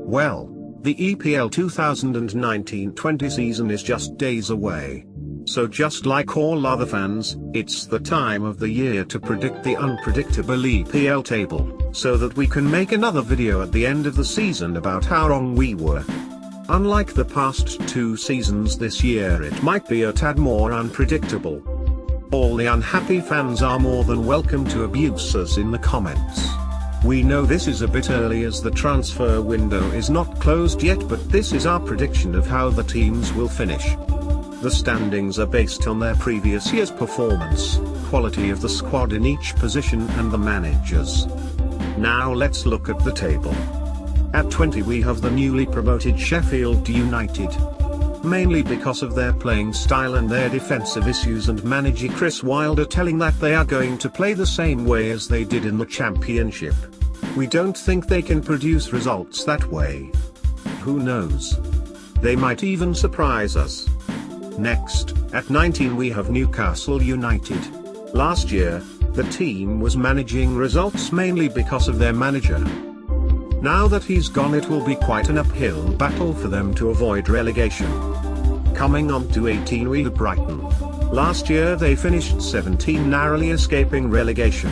Well, the EPL 2019-20 season is just days away. So just like all other fans, it's the time of the year to predict the unpredictable EPL table, so that we can make another video at the end of the season about how wrong we were. Unlike the past two seasons, this year it might be a tad more unpredictable. All the unhappy fans are more than welcome to abuse us in the comments. We know this is a bit early as the transfer window is not closed yet, but this is our prediction of how the teams will finish. The standings are based on their previous year's performance, quality of the squad in each position and the managers. Now let's look at the table. At 20 we have the newly promoted Sheffield United. Mainly because of their playing style and their defensive issues, and manager Chris Wilder telling that they are going to play the same way as they did in the Championship. We don't think they can produce results that way. Who knows? They might even surprise us. Next, at 19 we have Newcastle United. Last year, the team was managing results mainly because of their manager. Now that he's gone, it will be quite an uphill battle for them to avoid relegation. Coming on to 18 we have Brighton. Last year they finished 17, narrowly escaping relegation.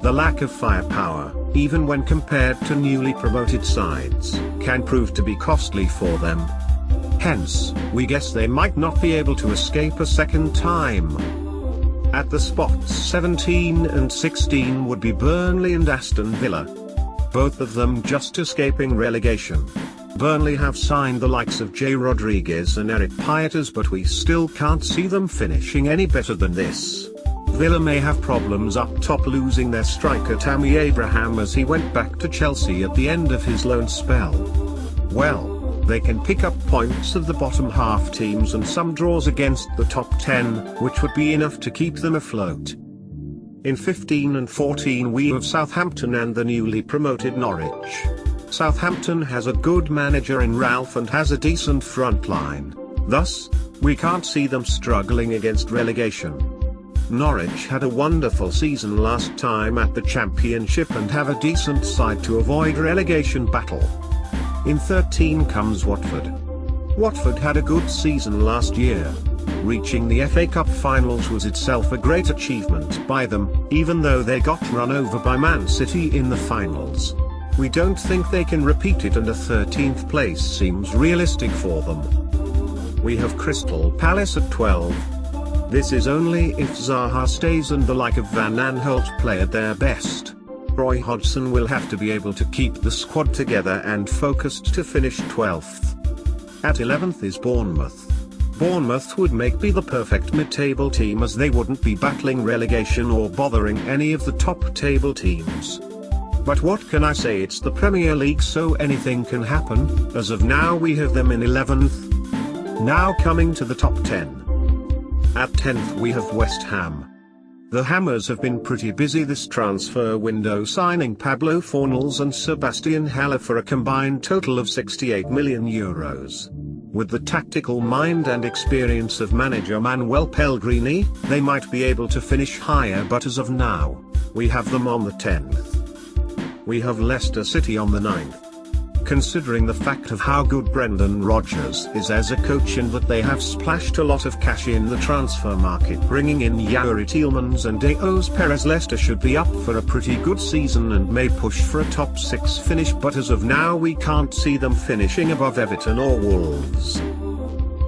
The lack of firepower, even when compared to newly promoted sides, can prove to be costly for them. Hence, we guess they might not be able to escape a second time. At the spots 17 and 16 would be Burnley and Aston Villa. Both of them just escaping relegation. Burnley have signed the likes of Jay Rodriguez and Eric Pietas, but we still can't see them finishing any better than this. Villa may have problems up top, losing their striker Tammy Abraham as he went back to Chelsea at the end of his loan spell. Well, they can pick up points of the bottom half teams and some draws against the top 10, which would be enough to keep them afloat. In 15 and 14 we have Southampton and the newly promoted Norwich. Southampton has a good manager in Ralph and has a decent front line. Thus, we can't see them struggling against relegation. Norwich had a wonderful season last time at the Championship and have a decent side to avoid relegation battle. In 13 comes Watford. Watford had a good season last year. Reaching the FA Cup finals was itself a great achievement by them, even though they got run over by Man City in the finals. We don't think they can repeat it, and a 13th place seems realistic for them. We have Crystal Palace at 12. This is only if Zaha stays and the like of Van Aanholt play at their best. Roy Hodgson will have to be able to keep the squad together and focused to finish 12th. At 11th is Bournemouth. Bournemouth would be the perfect mid-table team, as they wouldn't be battling relegation or bothering any of the top table teams. But what can I say, it's the Premier League, so anything can happen. As of now we have them in 11th. Now coming to the top 10. At 10th we have West Ham. The Hammers have been pretty busy this transfer window, signing Pablo Fornals and Sebastian Haller for a combined total of 68 million euros. With the tactical mind and experience of manager Manuel Pellegrini, they might be able to finish higher, but as of now, we have them on the 10th. We have Leicester City on the 9th. Considering the fact of how good Brendan Rodgers is as a coach and that they have splashed a lot of cash in the transfer market, bringing in Youri Tielemans and Deos Perez, Leicester should be up for a pretty good season and may push for a top 6 finish, but as of now we can't see them finishing above Everton or Wolves.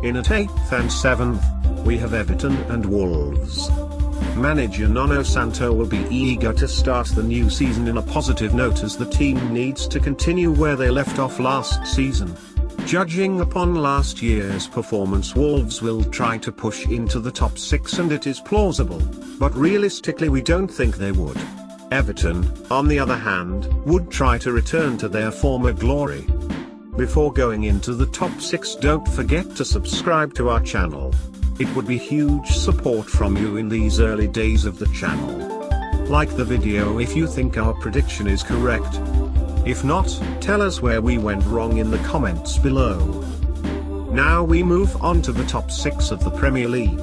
In at 8th and 7th, we have Everton and Wolves. Manager Nuno Santo will be eager to start the new season in a positive note, as the team needs to continue where they left off last season. Judging upon last year's performance, Wolves will try to push into the top 6, and it is plausible, but realistically we don't think they would. Everton, on the other hand, would try to return to their former glory. Before going into the top 6, don't forget to subscribe to our channel. It would be huge support from you in these early days of the channel. Like the video if you think our prediction is correct. If not, tell us where we went wrong in the comments below. Now we move on to the top 6 of the Premier League.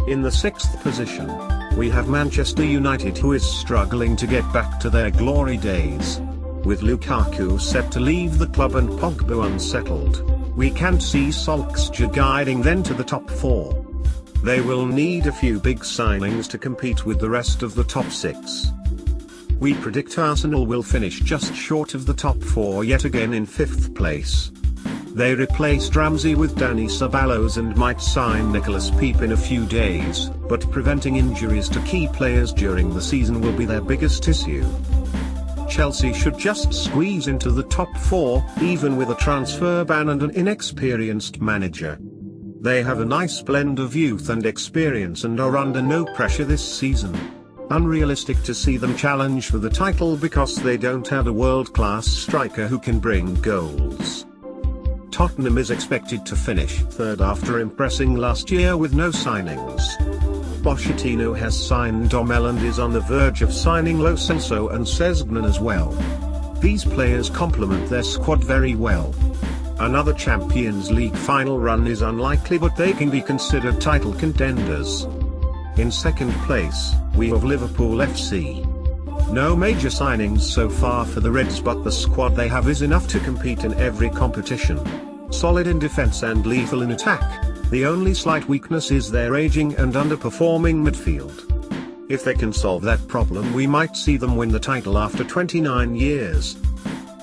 In the 6th position, we have Manchester United, who is struggling to get back to their glory days. With Lukaku set to leave the club and Pogba unsettled, we can't see Solskjaer guiding them to the top 4. They will need a few big signings to compete with the rest of the top 6. We predict Arsenal will finish just short of the top 4 yet again in 5th place. They replaced Ramsey with Danny Ceballos and might sign Nicolas Pepe in a few days, but preventing injuries to key players during the season will be their biggest issue. Chelsea should just squeeze into the top 4, even with a transfer ban and an inexperienced manager. They have a nice blend of youth and experience and are under no pressure this season. Unrealistic to see them challenge for the title because they don't have a world-class striker who can bring goals. Tottenham is expected to finish 3rd after impressing last year with no signings. Pochettino has signed Domel and is on the verge of signing Lo Celso and Sesgnon as well. These players complement their squad very well. Another Champions League final run is unlikely, but they can be considered title contenders. In 2nd place, we have Liverpool FC. No major signings so far for the Reds, but the squad they have is enough to compete in every competition. Solid in defense and lethal in attack, the only slight weakness is their aging and underperforming midfield. If they can solve that problem, we might see them win the title after 29 years.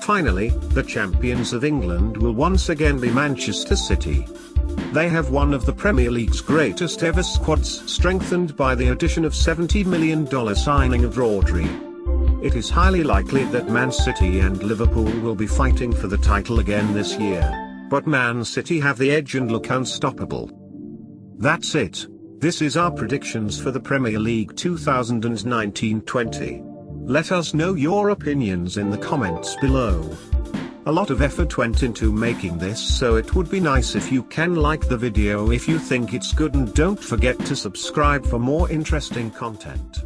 Finally, the champions of England will once again be Manchester City. They have one of the Premier League's greatest ever squads, strengthened by the addition of $70 million signing of Rodri. It is highly likely that Man City and Liverpool will be fighting for the title again this year, but Man City have the edge and look unstoppable. That's it. This is our predictions for the Premier League 2019-20. Let us know your opinions in the comments below. A lot of effort went into making this, so it would be nice if you can like the video if you think it's good, and don't forget to subscribe for more interesting content.